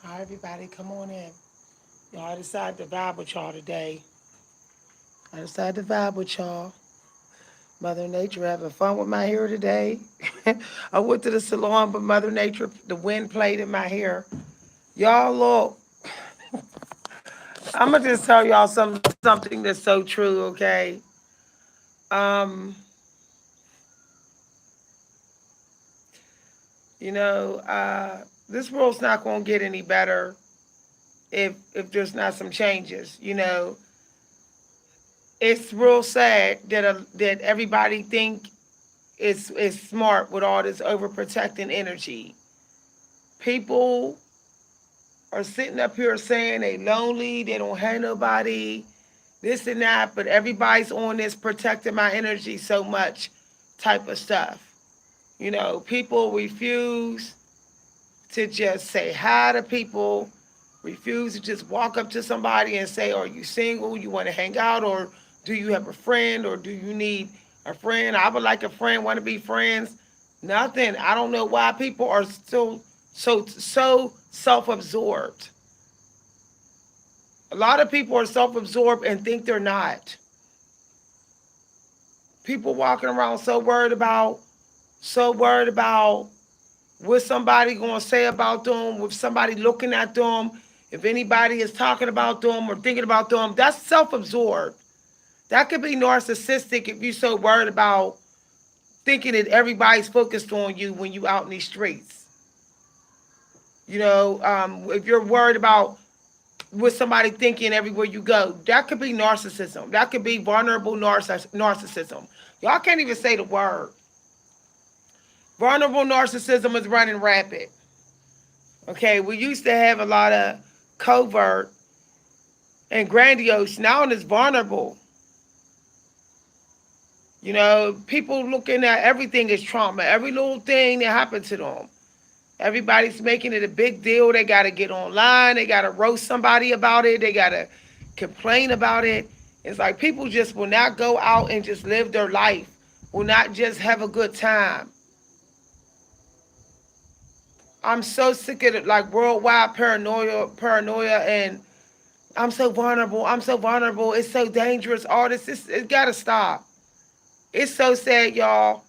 Hi, everybody, come on in. Y'all, I decided to vibe with y'all today. I decided to vibe with y'all. Mother Nature having fun with my hair today. I went to the salon, but Mother Nature, the wind played in my hair. Y'all, look, I'm gonna just tell y'all something that's so true, okay? Um, this world's not gonna get any better if there's not some changes. It's real sad that everybody think is smart with all this overprotecting energy. People are sitting up here saying they lonely, they don't have nobody, this and that, but everybody's on this protecting my energy so much type of stuff. People refuse to just say hi to people, refuse to just walk up to somebody and say, are you single? You want to hang out? Or do you have a friend? Or do you need a friend? I would like a friend, want to be friends. Nothing. I don't know why people are still so self-absorbed. A lot of people are self-absorbed and think they're not. People walking around so worried about what somebody gonna say about them, with somebody looking at them, if anybody is talking about them or thinking about them. That's self-absorbed. That could be narcissistic if you're so worried about thinking that everybody's focused on you when you out in these streets. If you're worried about what somebody thinking everywhere you go, that could be narcissism. That could be vulnerable narcissism. Y'all can't even say the word. Vulnerable narcissism is running rapid. Okay, we used to have a lot of covert and grandiose. Now it's vulnerable. People looking at everything as trauma. Every little thing that happened to them. Everybody's making it a big deal. They got to get online. They got to roast somebody about it. They got to complain about it. It's like people just will not go out and just live their life. Will not just have a good time. I'm so sick of it, like worldwide paranoia, and I'm so vulnerable. I'm so vulnerable. It's so dangerous. All this, it got to stop. It's so sad, y'all.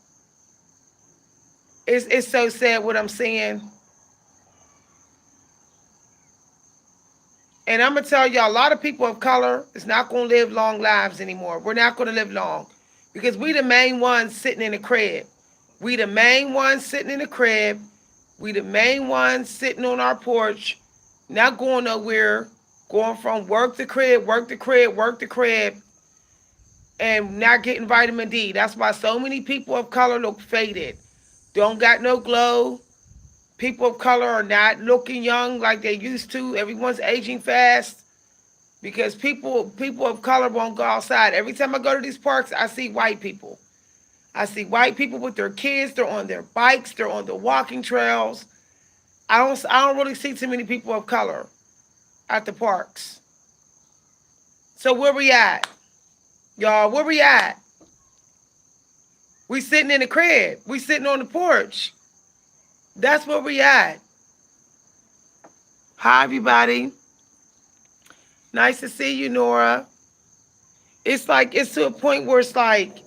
It's so sad what I'm seeing. And I'm going to tell y'all, a lot of people of color is not going to live long lives anymore. We're not going to live long because we the main ones sitting in the crib. We the main ones sitting in the crib. We the main ones sitting on our porch, not going nowhere, going from work to crib, work to crib, work to crib, and not getting vitamin D. That's why so many people of color look faded. Don't got no glow. People of color are not looking young like they used to. Everyone's aging fast because people of color won't go outside. Every time I go to these parks, I see white people. I see white people with their kids. They're on their bikes. They're on the walking trails. I don't really see too many people of color at the parks. So where we at? Y'all, where we at? We sitting in the crib. We sitting on the porch. That's where we at. Hi, everybody. Nice to see you, Nora. It's to a point where it's like,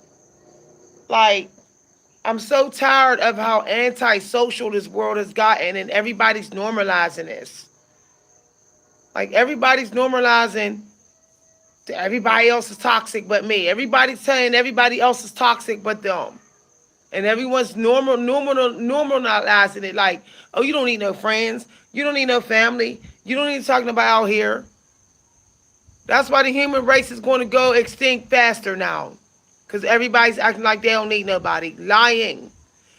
I'm so tired of how antisocial this world has gotten, and everybody's normalizing this. Like, everybody's normalizing that everybody else is toxic but me. Everybody's saying everybody else is toxic but them. And everyone's normalizing it like, oh, you don't need no friends. You don't need no family. You don't need to talk about out here. That's why the human race is going to go extinct faster now. Because everybody's acting like they don't need nobody. Lying.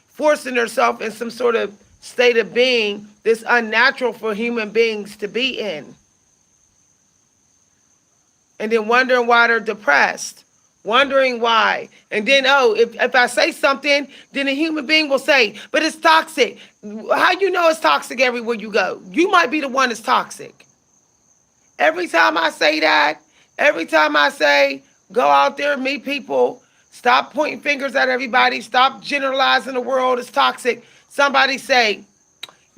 Forcing themselves in some sort of state of being that's unnatural for human beings to be in. And then wondering why they're depressed. Wondering why. And then, if I say something, then a human being will say, but it's toxic. How you know it's toxic everywhere you go? You might be the one that's toxic. Every time I say that, every time I say, go out there, meet people, stop pointing fingers at everybody, stop generalizing the world as toxic, somebody say,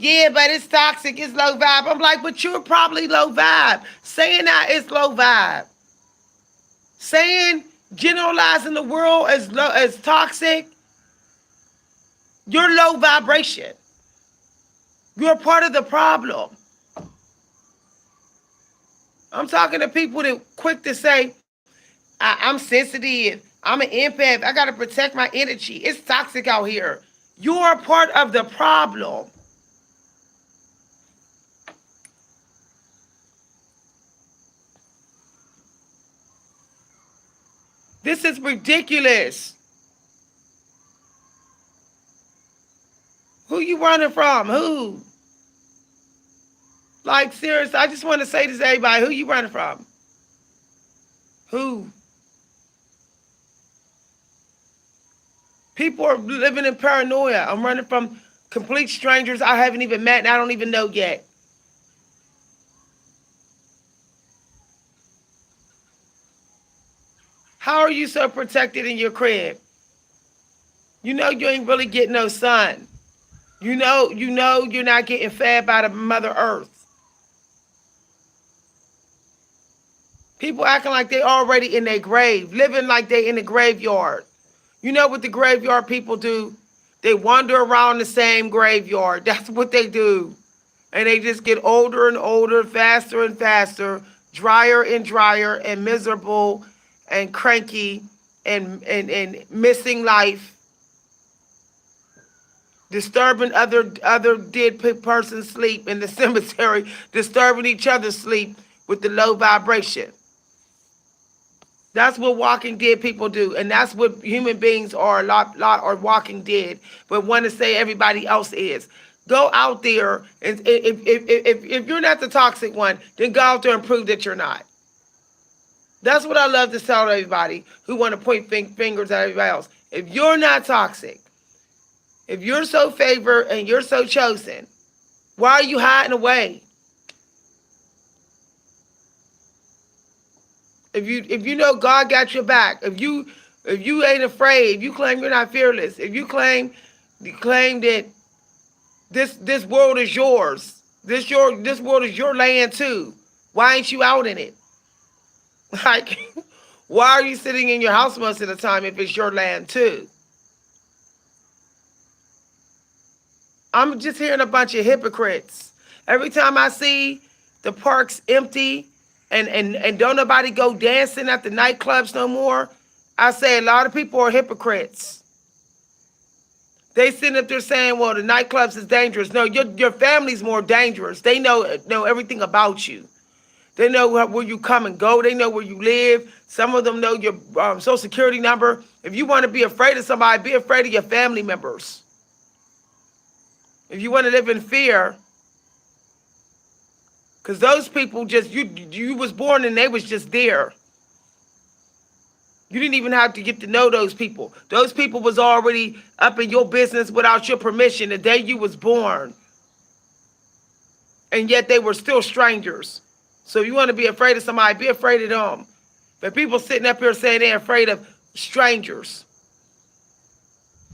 Yeah, but it's toxic, it's low vibe. I'm like, but you're probably low vibe. Saying that it's low vibe. Saying generalizing the world as toxic, you're low vibration. You're part of the problem. I'm talking to people that quick to say, I'm sensitive, I'm an empath, I gotta protect my energy. It's toxic out here. You're part of the problem. This is ridiculous. Who you running from? Who? Like, serious, I just want to say this to everybody. Who you running from? Who? People are living in paranoia. I'm running from complete strangers I haven't even met and I don't even know yet. How are you so protected in your crib? You know you ain't really getting no sun. You know you're not getting fed by the Mother Earth. People acting like they already in their grave, living like they in the graveyard. You know what the graveyard people do? They wander around the same graveyard. That's what they do. And they just get older and older, faster and faster, drier and drier, and miserable and cranky and missing life, disturbing other dead person's sleep in the cemetery, disturbing each other's sleep with the low vibration. That's what walking dead people do, and that's what human beings are. A lot are walking dead, but want to say everybody else is. Go out there, and if you're not the toxic one, then go out there and prove that you're not. That's what I love to tell everybody who want to point fingers at everybody else. If you're not toxic, if you're so favored and you're so chosen, why are you hiding away? If you know God got your back, if you ain't afraid, if you claim you're not fearless, if you claim that this world is yours, this world is your land too. Why ain't you out in it? Like, why are you sitting in your house most of the time if it's your land too? I'm just hearing a bunch of hypocrites. Every time I see the parks empty and don't nobody go dancing at the nightclubs no more, I say a lot of people are hypocrites. They sitting up there saying, well, the nightclubs is dangerous. No, your family's more dangerous. They know everything about you. They know where you come and go. They know where you live. Some of them know your social security number. If you want to be afraid of somebody, be afraid of your family members. If you want to live in fear, because those people just, you was born and they was just there. You didn't even have to get to know those people. Those people was already up in your business without your permission the day you was born. And yet they were still strangers. So if you want to be afraid of somebody, be afraid of them. But people sitting up here saying they're afraid of strangers.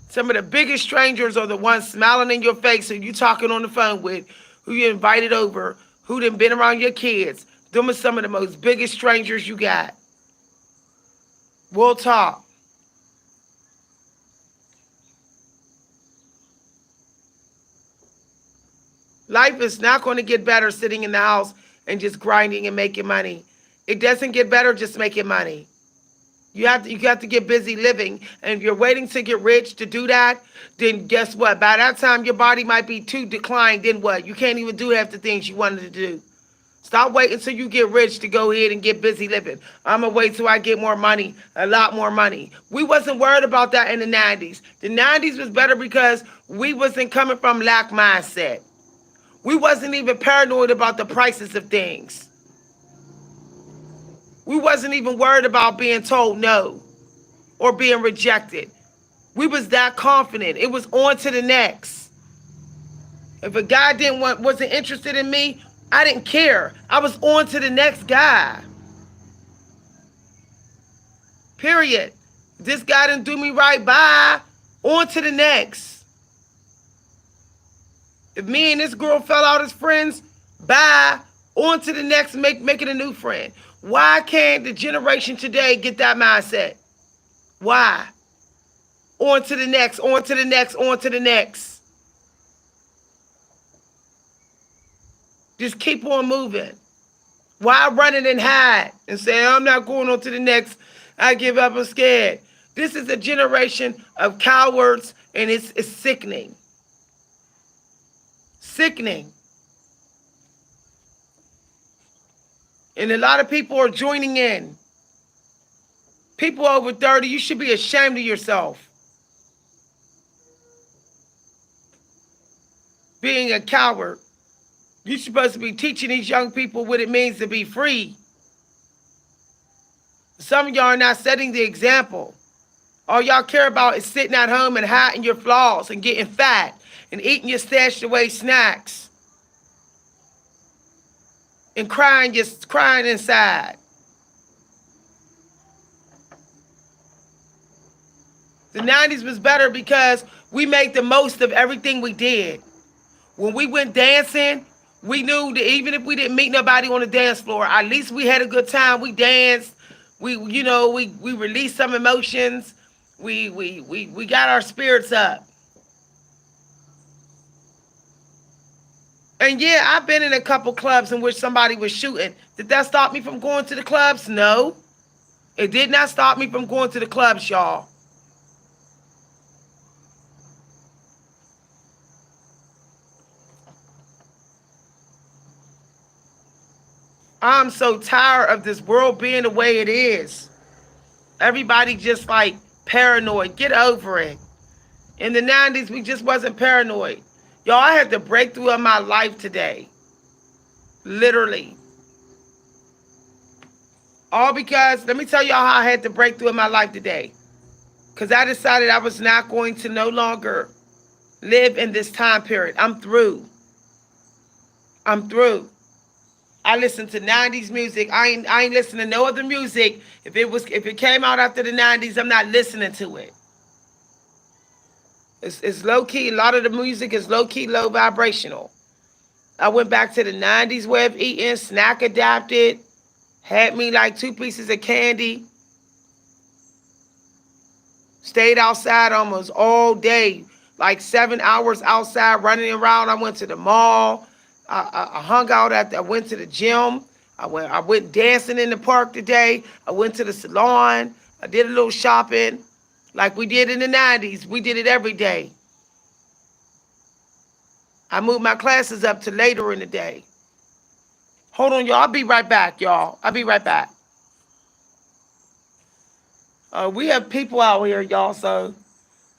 Some of the biggest strangers are the ones smiling in your face who you talking on the phone with, who you invited over, who done been around your kids. Them are some of the most biggest strangers you got. We'll talk. Life is not going to get better sitting in the house and just grinding and making money. It doesn't get better just making money. You have to get busy living. And if you're waiting to get rich to do that, then guess what? By that time, your body might be too declined. Then what? You can't even do half the things you wanted to do. Stop waiting until you get rich to go ahead and get busy living. I'm going to wait till I get more money, a lot more money. We wasn't worried about that in the 90s. The 90s was better because we wasn't coming from lack mindset. We wasn't even paranoid about the prices of things. We wasn't even worried about being told no or being rejected. We was that confident. It was on to the next. If a guy wasn't interested in me, I didn't care. I was on to the next guy. Period. This guy didn't do me right, bye. On to the next. If me and this girl fell out as friends, bye. On to the next, make it a new friend. Why can't the generation today get that mindset? Why? On to the next, on to the next, on to the next. Just keep on moving. Why run it and hide and say, I'm not going on to the next, I give up, I'm scared. This is a generation of cowards, and it's sickening. Sickening. And a lot of people are joining in. People over 30, you should be ashamed of yourself. Being a coward. You're supposed to be teaching these young people what it means to be free. Some of y'all are not setting the example. All y'all care about is sitting at home and hiding your flaws and getting fat and eating your stashed away snacks and crying inside. The 90s was better because we made the most of everything we did. When we went dancing, we knew that even if we didn't meet nobody on the dance floor, at least we had a good time. We danced. We released some emotions. We got our spirits up. And yeah, I've been in a couple clubs in which somebody was shooting. Did that stop me from going to the clubs? No. It did not stop me from going to the clubs, y'all. I'm so tired of this world being the way it is. Everybody just like paranoid. Get over it. In the 90s, we just wasn't paranoid. Y'all, I had the breakthrough of my life today. Literally. All because, let me tell y'all how I had the breakthrough of my life today. Because I decided I was not going to no longer live in this time period. I'm through. I'm through. I listen to 90s music. I ain't listening to no other music. If it came out after the 90s, I'm not listening to it. It's low key. A lot of the music is low key, low vibrational. I went back to the 90s way of eating, snack adapted, had me like 2 pieces of candy. Stayed outside almost all day, like 7 hours outside running around. I went to the mall. I hung out I went to the gym. I went dancing in the park today. I went to the salon. I did a little shopping like we did in the 90s. We did it every day. I moved my classes up to later in the day. Hold on, y'all. I'll be right back, y'all. I'll be right back. We have people out here, y'all, so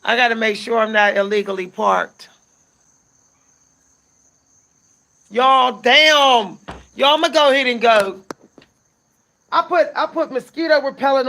I got to make sure I'm not illegally parked. Y'all, damn. Y'all, I'm going to go ahead and go. I put mosquito repellent